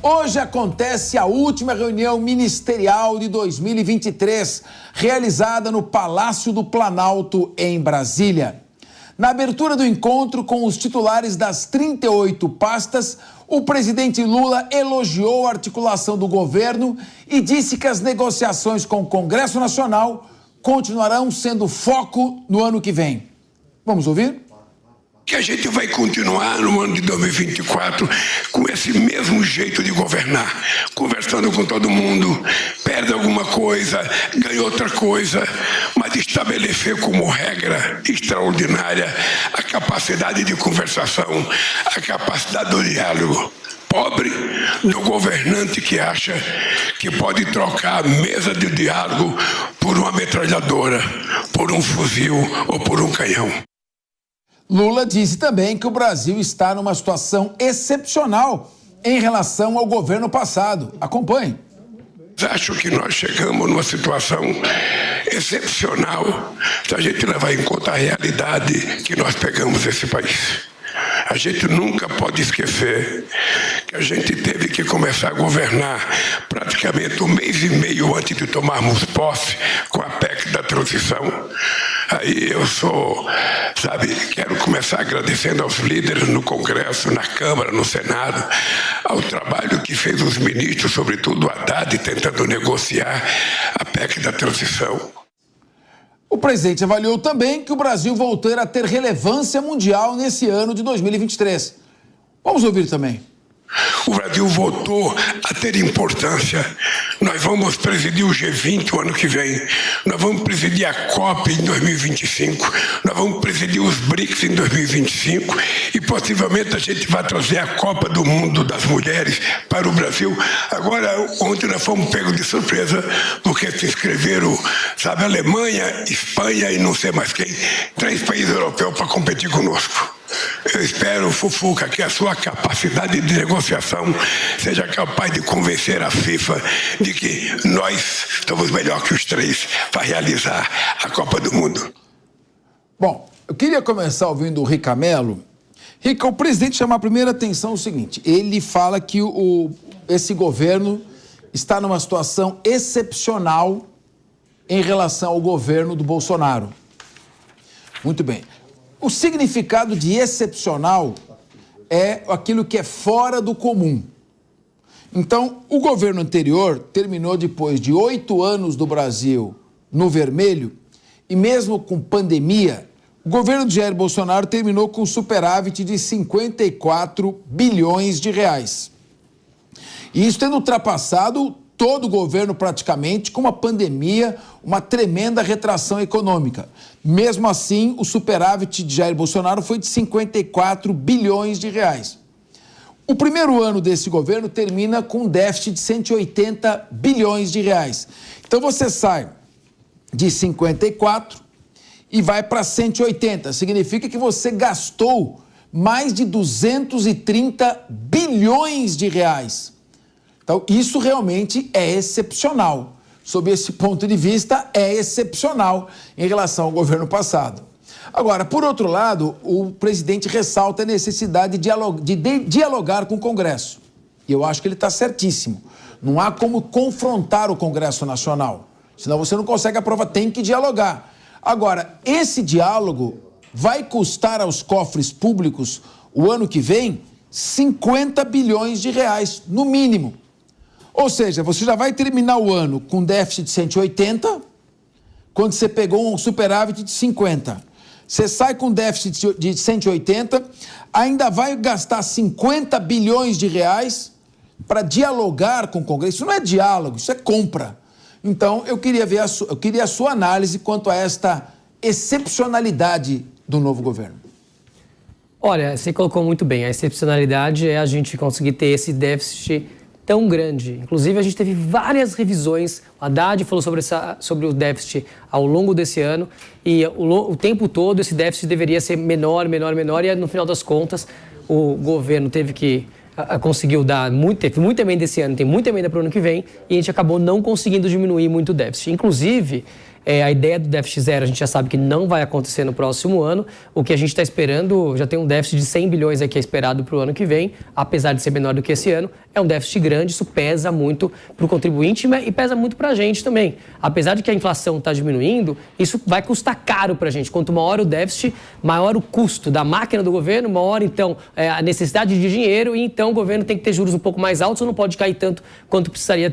Hoje acontece a última reunião ministerial de 2023, realizada no Palácio do Planalto, em Brasília. Na abertura do encontro com os titulares das 38 pastas, o presidente Lula elogiou a articulação do governo e disse que as negociações com o Congresso Nacional continuarão sendo foco no ano que vem. Vamos ouvir? Que a gente vai continuar no ano de 2024 com esse mesmo jeito de governar, conversando com todo mundo, perde alguma coisa, ganha outra coisa, mas estabelecer como regra extraordinária a capacidade de conversação, a capacidade do diálogo. Pobre do governante que acha que pode trocar a mesa de diálogo por uma metralhadora, por um fuzil ou por um canhão. Lula disse também que o Brasil está numa situação excepcional em relação ao governo passado. Acompanhe. Acho que nós chegamos numa situação excepcional se a gente levar em conta a realidade que nós pegamos esse país. A gente nunca pode esquecer que a gente teve que começar a governar praticamente 1 mês e meio antes de tomarmos posse com a PEC da transição. Aí eu quero começar agradecendo aos líderes no Congresso, na Câmara, no Senado, ao trabalho que fez os ministros, sobretudo o Haddad, tentando negociar a PEC da transição. O presidente avaliou também que o Brasil voltou a ter relevância mundial nesse ano de 2023. Vamos ouvir também. O Brasil voltou a ter importância. Nós vamos presidir o G20 o ano que vem. Nós vamos presidir a COP em 2025. Nós vamos presidir os BRICS em 2025. E possivelmente a gente vai trazer a Copa do Mundo das Mulheres para o Brasil. Agora, ontem nós fomos pegos de surpresa, porque se inscreveram, Alemanha, Espanha e não sei mais quem, 3 países europeus para competir conosco. Eu espero, Fufuca, que a sua capacidade de negociação seja capaz de convencer a FIFA de que nós estamos melhor que os 3 para realizar a Copa do Mundo. Bom, eu queria começar ouvindo o Rica Mello. Rica, o presidente chama a primeira atenção o seguinte: ele fala que esse governo está numa situação excepcional em relação ao governo do Bolsonaro. Muito bem. O significado de excepcional é aquilo que é fora do comum. Então, o governo anterior terminou depois de 8 anos do Brasil no vermelho e mesmo com pandemia, o governo de Jair Bolsonaro terminou com superávit de 54 bilhões de reais. E isso tendo ultrapassado todo o governo praticamente, com uma pandemia, uma tremenda retração econômica. Mesmo assim, o superávit de Jair Bolsonaro foi de 54 bilhões de reais. O primeiro ano desse governo termina com um déficit de 180 bilhões de reais. Então você sai de 54 e vai para 180. Significa que você gastou mais de 230 bilhões de reais. Então, isso realmente é excepcional. Sob esse ponto de vista, é excepcional em relação ao governo passado. Agora, por outro lado, o presidente ressalta a necessidade de dialogar com o Congresso. E eu acho que ele está certíssimo. Não há como confrontar o Congresso Nacional. Senão você não consegue aprovar, tem que dialogar. Agora, esse diálogo vai custar aos cofres públicos, o ano que vem, 50 bilhões de reais, no mínimo. Ou seja, você já vai terminar o ano com déficit de 180, quando você pegou um superávit de 50. Você sai com déficit de 180, ainda vai gastar 50 bilhões de reais para dialogar com o Congresso. Isso não é diálogo, isso é compra. Então, eu queria a sua análise quanto a esta excepcionalidade do novo governo. Olha, você colocou muito bem, a excepcionalidade é a gente conseguir ter esse déficit tão grande. Inclusive, a gente teve várias revisões. O Haddad falou sobre o déficit ao longo desse ano e o tempo todo esse déficit deveria ser menor e no final das contas o governo conseguiu dar teve muita emenda esse ano, tem muita emenda para o ano que vem e a gente acabou não conseguindo diminuir muito o déficit. Inclusive, A ideia do déficit zero a gente já sabe que não vai acontecer no próximo ano. O que a gente está esperando, já tem um déficit de 100 bilhões aqui esperado para o ano que vem, apesar de ser menor do que esse ano. É um déficit grande, isso pesa muito para o contribuinte e pesa muito para a gente também. Apesar de que a inflação está diminuindo, isso vai custar caro para a gente. Quanto maior o déficit, maior o custo da máquina do governo, maior então a necessidade de dinheiro e então o governo tem que ter juros um pouco mais altos ou não pode cair tanto quanto precisaria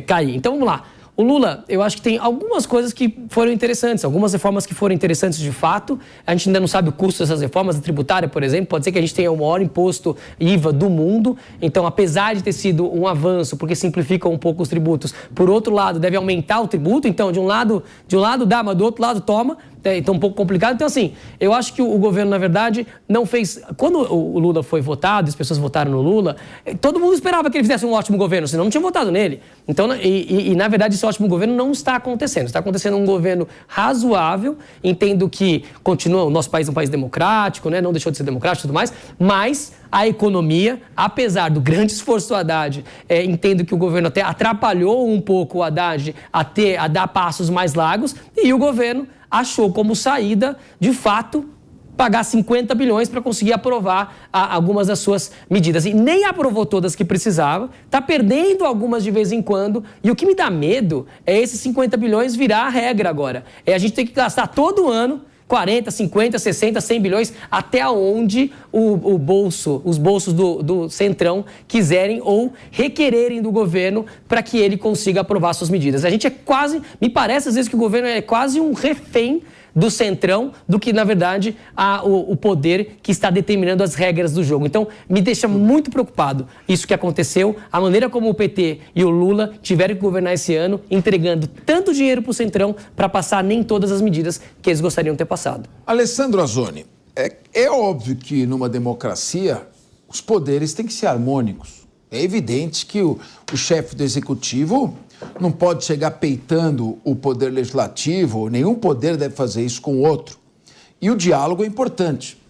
cair. Então vamos lá. O Lula, eu acho que tem algumas coisas que foram interessantes, algumas reformas que foram interessantes de fato. A gente ainda não sabe o custo dessas reformas, a tributária, por exemplo. Pode ser que a gente tenha o maior imposto IVA do mundo. Então, apesar de ter sido um avanço, porque simplifica um pouco os tributos, por outro lado, deve aumentar o tributo. Então, de um lado dá, mas do outro lado toma. Então, um pouco complicado. Então, assim, eu acho que o governo, na verdade, não fez... Quando o Lula foi votado, as pessoas votaram no Lula, todo mundo esperava que ele fizesse um ótimo governo, senão não tinha votado nele. Então, na verdade, esse ótimo governo não está acontecendo. Está acontecendo um governo razoável. Entendo que continua o nosso país um país democrático, né? Não deixou de ser democrático e tudo mais, mas a economia, apesar do grande esforço do Haddad, entendo que o governo até atrapalhou um pouco o Haddad a dar passos mais largos e o governo achou como saída, de fato, pagar 50 bilhões para conseguir aprovar algumas das suas medidas. E nem aprovou todas que precisava, está perdendo algumas de vez em quando. E o que me dá medo é esses 50 bilhões virar a regra agora. A gente tem que gastar todo ano 40, 50, 60, 100 bilhões, até onde os bolsos do Centrão quiserem ou requererem do governo para que ele consiga aprovar suas medidas. A gente me parece às vezes que o governo é quase um refém do Centrão do que, na verdade, o poder que está determinando as regras do jogo. Então, me deixa muito preocupado isso que aconteceu, a maneira como o PT e o Lula tiveram que governar esse ano, entregando tanto dinheiro para o Centrão para passar nem todas as medidas que eles gostariam de ter passado. Alessandro Azzoni, é óbvio que numa democracia os poderes têm que ser harmônicos. É evidente que o chefe do executivo não pode chegar peitando o poder legislativo, nenhum poder deve fazer isso com o outro. E o diálogo é importante.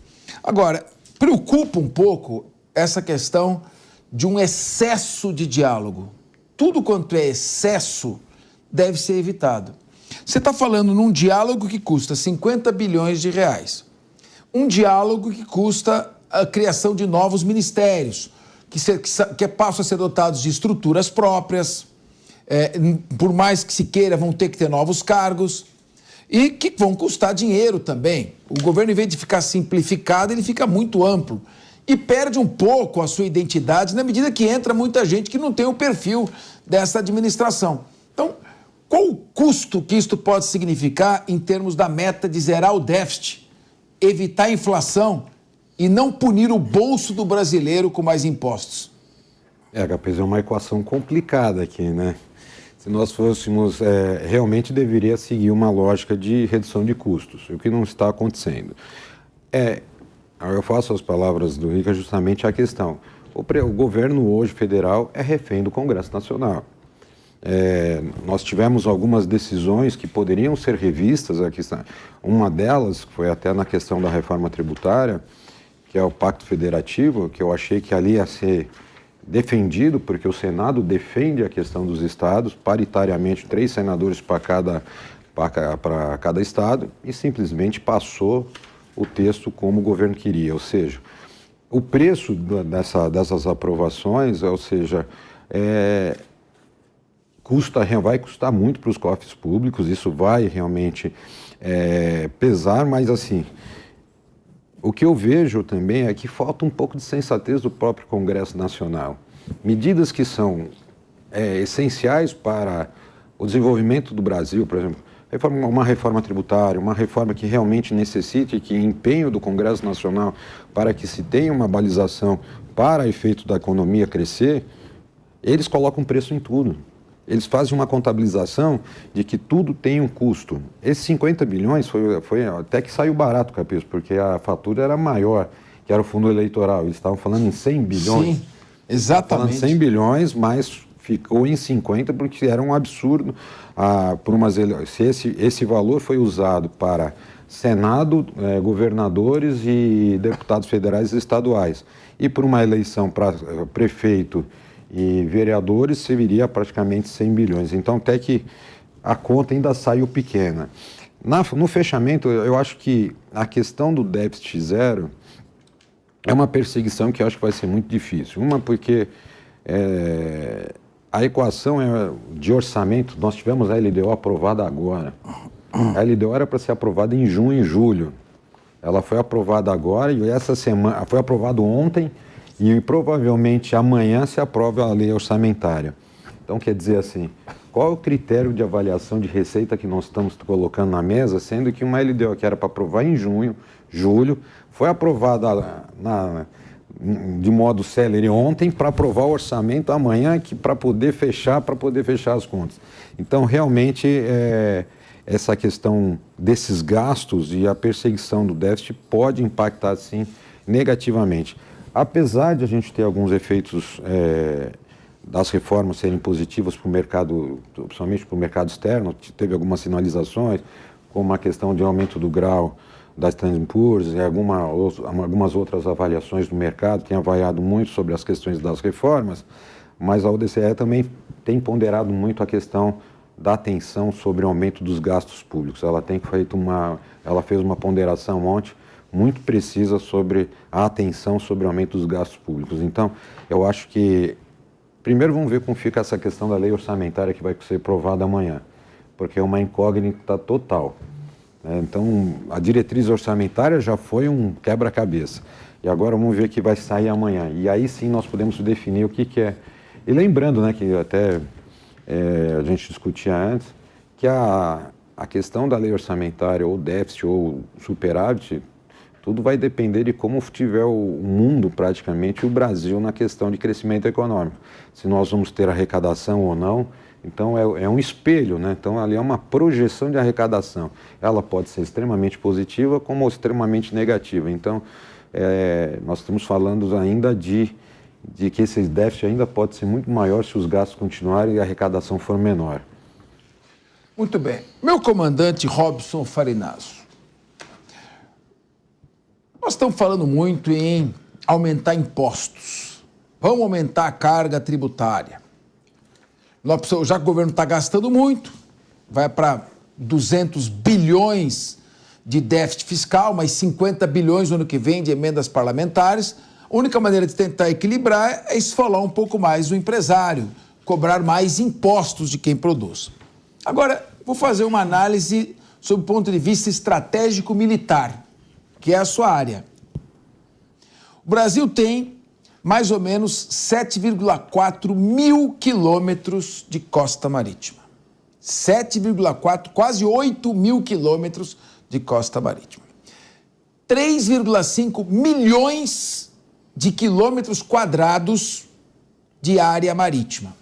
Agora, preocupa um pouco essa questão de um excesso de diálogo. Tudo quanto é excesso deve ser evitado. Você está falando num diálogo que custa 50 bilhões de reais. Um diálogo que custa a criação de novos ministérios, que passam a ser dotados de estruturas próprias. Por mais que se queira, vão ter que ter novos cargos e que vão custar dinheiro também. O governo, em vez de ficar simplificado, ele fica muito amplo e perde um pouco a sua identidade na medida que entra muita gente que não tem o perfil dessa administração. Então, qual o custo que isto pode significar em termos da meta de zerar o déficit, evitar a inflação e não punir o bolso do brasileiro com mais impostos? Capaz, é uma equação complicada aqui, né? Se nós fôssemos, realmente deveria seguir uma lógica de redução de custos, o que não está acontecendo. Eu faço as palavras do Rica justamente a questão. O governo hoje federal é refém do Congresso Nacional. Nós tivemos algumas decisões que poderiam ser revistas, uma delas foi até na questão da reforma tributária, que é o Pacto Federativo, que eu achei que ali ia ser defendido, porque o Senado defende a questão dos estados, paritariamente 3 senadores para cada estado, e simplesmente passou o texto como o governo queria. Ou seja, o preço dessas aprovações, vai custar muito para os cofres públicos, isso vai realmente pesar, mas assim... O que eu vejo também é que falta um pouco de sensatez do próprio Congresso Nacional. Medidas que são essenciais para o desenvolvimento do Brasil, por exemplo, uma reforma tributária, uma reforma que realmente necessite que empenho do Congresso Nacional para que se tenha uma balização para efeito da economia crescer, eles colocam preço em tudo. Eles fazem uma contabilização de que tudo tem um custo. Esses 50 bilhões foi até que saiu barato, Capês, porque a fatura era maior, que era o fundo eleitoral. Eles estavam falando em 100 bilhões. Sim, exatamente. Falando 100 bilhões, mas ficou em 50 porque era um absurdo. Se esse valor foi usado para Senado, governadores e deputados federais e estaduais, e por uma eleição para prefeito e vereadores, serviria praticamente 100 bilhões. Então, até que a conta ainda saiu pequena. No fechamento, eu acho que a questão do déficit zero é uma perseguição que eu acho que vai ser muito difícil. Uma, porque a equação de orçamento, nós tivemos a LDO aprovada agora. A LDO era para ser aprovada em junho e julho. Ela foi aprovada agora e essa semana foi aprovado ontem e provavelmente amanhã se aprova a lei orçamentária. Então, quer dizer assim, qual é o critério de avaliação de receita que nós estamos colocando na mesa, sendo que uma LDO que era para aprovar em junho, julho, foi aprovada de modo célere ontem para aprovar o orçamento amanhã para poder fechar as contas. Então, realmente, essa questão desses gastos e a perseguição do déficit pode impactar, sim, negativamente. Apesar de a gente ter alguns efeitos das reformas serem positivas para o mercado, principalmente para o mercado externo, teve algumas sinalizações, como a questão de aumento do grau da Standard & Poor's e algumas outras avaliações do mercado, tem avaliado muito sobre as questões das reformas, mas a ODCE também tem ponderado muito a questão da atenção sobre o aumento dos gastos públicos. Ela fez uma ponderação ontem muito precisa sobre a atenção sobre o aumento dos gastos públicos. Então, eu acho que primeiro vamos ver como fica essa questão da lei orçamentária que vai ser aprovada amanhã, porque é uma incógnita total. Então, a diretriz orçamentária já foi um quebra-cabeça. E agora vamos ver o que vai sair amanhã. E aí sim nós podemos definir o que é. E lembrando, né, que até a gente discutia antes, que a questão da lei orçamentária, ou déficit, ou superávit, tudo vai depender de como tiver o mundo, praticamente, e o Brasil na questão de crescimento econômico. Se nós vamos ter arrecadação ou não. Então, é um espelho, né? Então, ali é uma projeção de arrecadação. Ela pode ser extremamente positiva como extremamente negativa. Então, nós estamos falando ainda de que esse déficit ainda pode ser muito maior se os gastos continuarem e a arrecadação for menor. Muito bem. Meu comandante Robson Farinazo, nós estamos falando muito em aumentar impostos. Vamos aumentar a carga tributária. Já que o governo está gastando muito, vai para 200 bilhões de déficit fiscal, mais 50 bilhões no ano que vem de emendas parlamentares. A única maneira de tentar equilibrar é esfolar um pouco mais o empresário, cobrar mais impostos de quem produz. Agora, vou fazer uma análise sob o ponto de vista estratégico-militar, que é a sua área. O Brasil tem mais ou menos 7,4 mil quilômetros de costa marítima. 7,4, quase 8 mil quilômetros de costa marítima. 3,5 milhões de quilômetros quadrados de área marítima.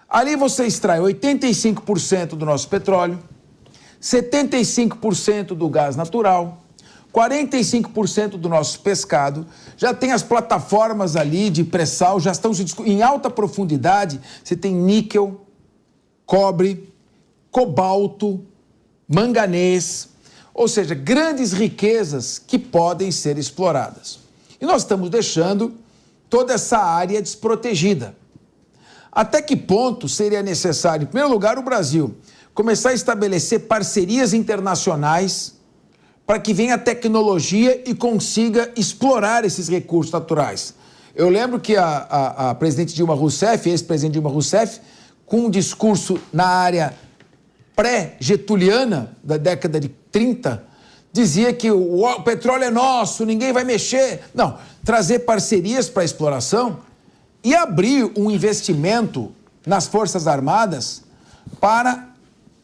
Ali você extrai 85% do nosso petróleo, 75% do gás natural, 45% do nosso pescado, já tem as plataformas ali de pré-sal, já estão em alta profundidade, você tem níquel, cobre, cobalto, manganês, ou seja, grandes riquezas que podem ser exploradas. E nós estamos deixando toda essa área desprotegida. Até que ponto seria necessário, em primeiro lugar, o Brasil começar a estabelecer parcerias internacionais para que venha a tecnologia e consiga explorar esses recursos naturais? Eu lembro que a presidente Dilma Rousseff, ex-presidente Dilma Rousseff, com um discurso na área pré-getuliana da década de 30, dizia que o petróleo é nosso, ninguém vai mexer. Não, trazer parcerias para a exploração e abrir um investimento nas Forças Armadas para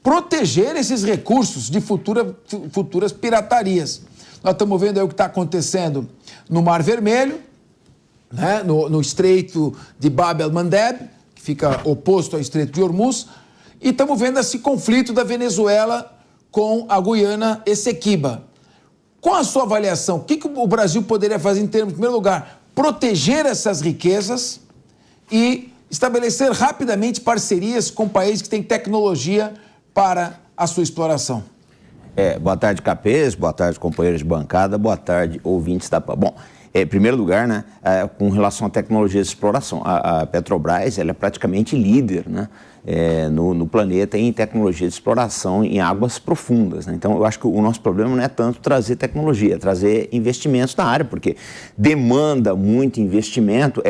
proteger esses recursos de futuras piratarias. Nós estamos vendo aí o que está acontecendo no Mar Vermelho, né, no Estreito de Bab el-Mandeb, que fica oposto ao Estreito de Hormuz, e estamos vendo esse conflito da Venezuela com a Guiana Essequiba. Com a sua avaliação, o que o Brasil poderia fazer em termos, em primeiro lugar, proteger essas riquezas e estabelecer rapidamente parcerias com países que têm tecnologia para a sua exploração? Boa tarde, Capês, boa tarde, companheiros de bancada, boa tarde, ouvintes da PAN. Bom, Em primeiro lugar, né, com relação à tecnologia de exploração, a Petrobras ela é praticamente líder, né, no planeta em tecnologia de exploração em águas profundas, né? Então, eu acho que o nosso problema não é tanto trazer tecnologia, é trazer investimentos na área, porque demanda muito investimento,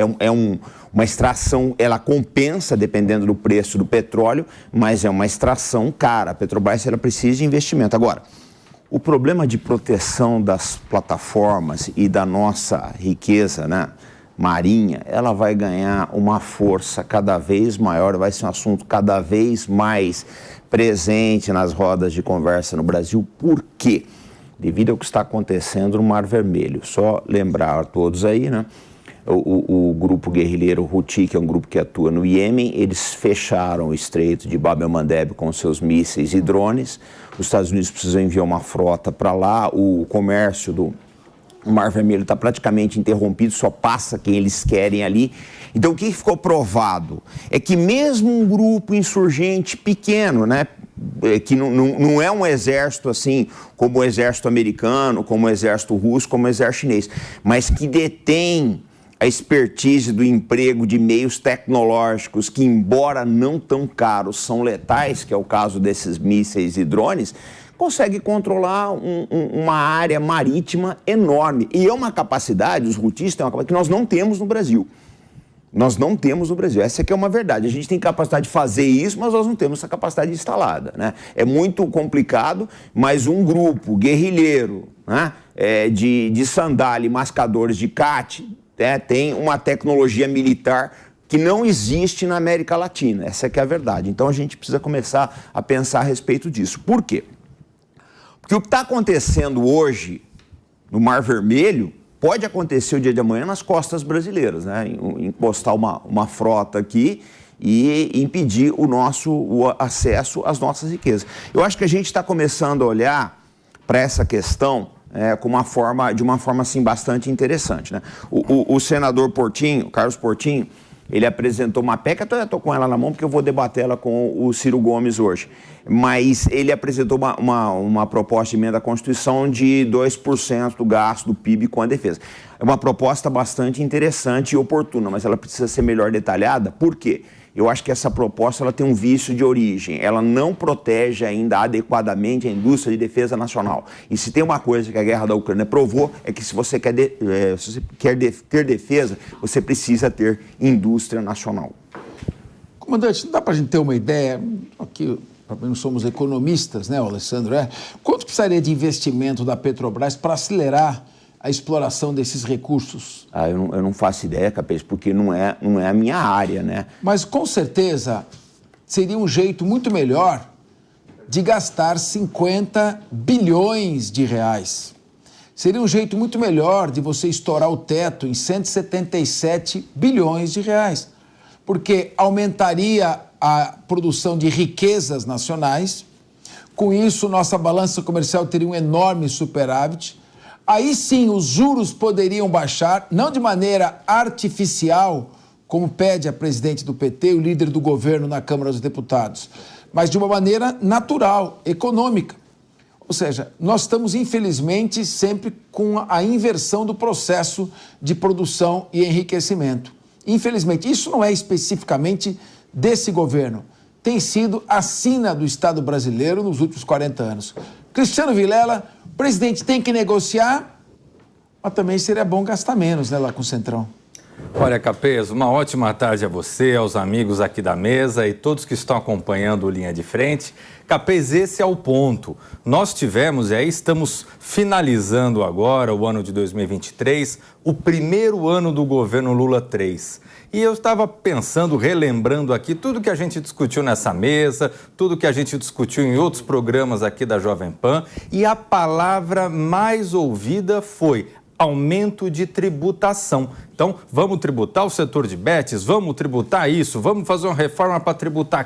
uma extração, ela compensa dependendo do preço do petróleo, mas é uma extração cara. A Petrobras ela precisa de investimento. Agora, o problema de proteção das plataformas e da nossa riqueza, né, marinha, ela vai ganhar uma força cada vez maior, vai ser um assunto cada vez mais presente nas rodas de conversa no Brasil. Por quê? Devido ao que está acontecendo no Mar Vermelho. Só lembrar a todos aí, né? O grupo guerrilheiro Houthi, que é um grupo que atua no Iêmen, eles fecharam o estreito de Bab el-Mandeb com seus mísseis e drones. Os Estados Unidos precisam enviar uma frota para lá. O comércio do Mar Vermelho está praticamente interrompido, só passa quem eles querem ali. Então, o que ficou provado é que mesmo um grupo insurgente pequeno, né, que não é um exército assim como o exército americano, como o exército russo, como o exército chinês, mas que detém a expertise do emprego de meios tecnológicos que, embora não tão caros, são letais, que é o caso desses mísseis e drones, consegue controlar uma área marítima enorme. E é uma capacidade, os houthis têm uma capacidade que nós não temos no Brasil. Nós não temos no Brasil. Essa aqui é uma verdade. A gente tem capacidade de fazer isso, mas nós não temos essa capacidade instalada, né? É muito complicado, mas um grupo guerrilheiro, né, de sandália e mascadores de CAT, tem uma tecnologia militar que não existe na América Latina. Essa aqui é a verdade. Então a gente precisa começar a pensar a respeito disso. Por quê? Porque o que está acontecendo hoje no Mar Vermelho pode acontecer o dia de amanhã nas costas brasileiras, né? Encostar uma frota aqui e impedir o acesso às nossas riquezas. Eu acho que a gente está começando a olhar para essa questão de uma forma assim, bastante interessante, né? O senador Portinho, Carlos Portinho, ele apresentou uma PEC, eu estou com ela na mão porque eu vou debater ela com o Ciro Gomes hoje, mas ele apresentou uma proposta de emenda à Constituição de 2% do gasto do PIB com a defesa. É uma proposta bastante interessante e oportuna, mas ela precisa ser melhor detalhada. Por quê? Eu acho que essa proposta ela tem um vício de origem, ela não protege ainda adequadamente a indústria de defesa nacional. E se tem uma coisa que a guerra da Ucrânia provou, é que se você quer ter defesa, você precisa ter indústria nacional. Comandante, não dá para a gente ter uma ideia, aqui não somos economistas, né, Alessandro? Quanto precisaria de investimento da Petrobras para acelerar a exploração desses recursos? Eu não faço ideia, Capês, porque não é a minha área, né? Mas, com certeza, seria um jeito muito melhor de gastar 50 bilhões de reais. Seria um jeito muito melhor de você estourar o teto em 177 bilhões de reais, porque aumentaria a produção de riquezas nacionais. Com isso, nossa balança comercial teria um enorme superávit. Aí sim os juros poderiam baixar, não de maneira artificial, como pede a presidente do PT, o líder do governo na Câmara dos Deputados, mas de uma maneira natural, econômica. Ou seja, nós estamos, infelizmente, sempre com a inversão do processo de produção e enriquecimento. Infelizmente, isso não é especificamente desse governo. Tem sido a sina do Estado brasileiro nos últimos 40 anos. Cristiano Vilela, o presidente tem que negociar, mas também seria bom gastar menos, né, lá com o Centrão. Olha, Capês, uma ótima tarde a você, aos amigos aqui da mesa e todos que estão acompanhando o Linha de Frente. Capês, esse é o ponto. Nós tivemos, e aí estamos finalizando agora o ano de 2023, o primeiro ano do governo Lula III. E eu estava pensando, relembrando aqui tudo que a gente discutiu nessa mesa, tudo que a gente discutiu em outros programas aqui da Jovem Pan, e a palavra mais ouvida foi aumento de tributação. Então, vamos tributar o setor de bets, vamos tributar isso, vamos fazer uma reforma para tributar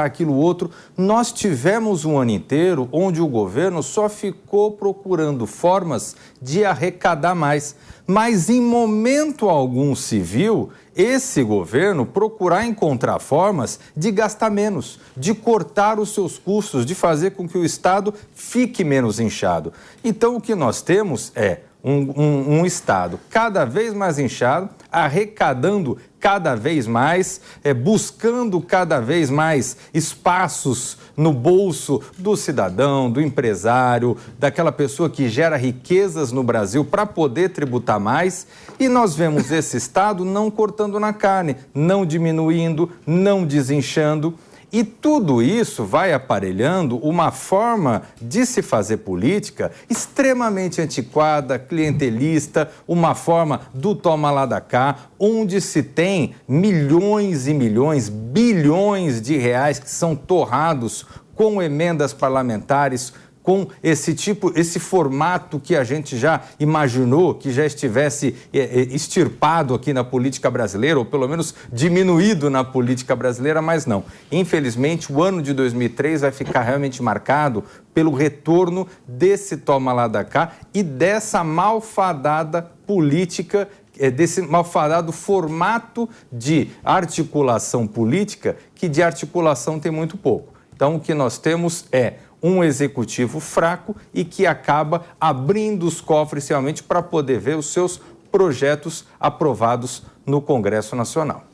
aquilo outro. Nós tivemos um ano inteiro onde o governo só ficou procurando formas de arrecadar mais. Mas em momento algum se viu esse governo procurar encontrar formas de gastar menos, de cortar os seus custos, de fazer com que o Estado fique menos inchado. Então, o que nós temos é um Estado cada vez mais inchado, arrecadando cada vez mais, buscando cada vez mais espaços no bolso do cidadão, do empresário, daquela pessoa que gera riquezas no Brasil para poder tributar mais. E nós vemos esse Estado não cortando na carne, não diminuindo, não desinchando. E tudo isso vai aparelhando uma forma de se fazer política extremamente antiquada, clientelista, uma forma do toma lá da cá, onde se tem milhões e milhões, bilhões de reais que são torrados com emendas parlamentares, com esse formato que a gente já imaginou que já estivesse extirpado aqui na política brasileira, ou pelo menos diminuído na política brasileira, mas não. Infelizmente, o ano de 2003 vai ficar realmente marcado pelo retorno desse toma lá da cá e dessa malfadada política, desse malfadado formato de articulação política, que de articulação tem muito pouco. Então, o que nós temos é um executivo fraco e que acaba abrindo os cofres realmente para poder ver os seus projetos aprovados no Congresso Nacional.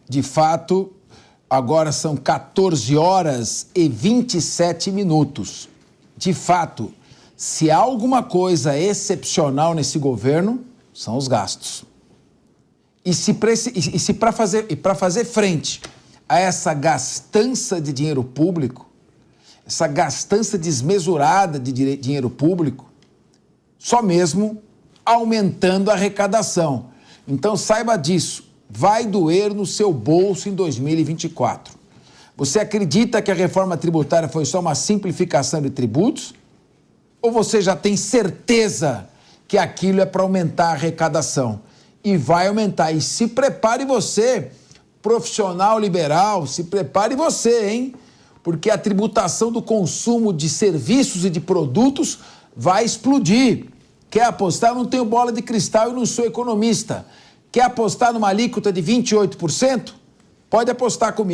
De fato, agora são 14 horas e 27 minutos. De fato, se há alguma coisa excepcional nesse governo, são os gastos. E para fazer frente a essa gastança de dinheiro público, essa gastança desmesurada de dinheiro público, só mesmo aumentando a arrecadação. Então, saiba disso, vai doer no seu bolso em 2024. Você acredita que a reforma tributária foi só uma simplificação de tributos? Ou você já tem certeza que aquilo é para aumentar a arrecadação? E vai aumentar. E se prepare você, profissional liberal, se prepare você, hein? Porque a tributação do consumo de serviços e de produtos vai explodir. Quer apostar? Não tenho bola de cristal e não sou economista. Quer apostar numa alíquota de 28%? Pode apostar comigo.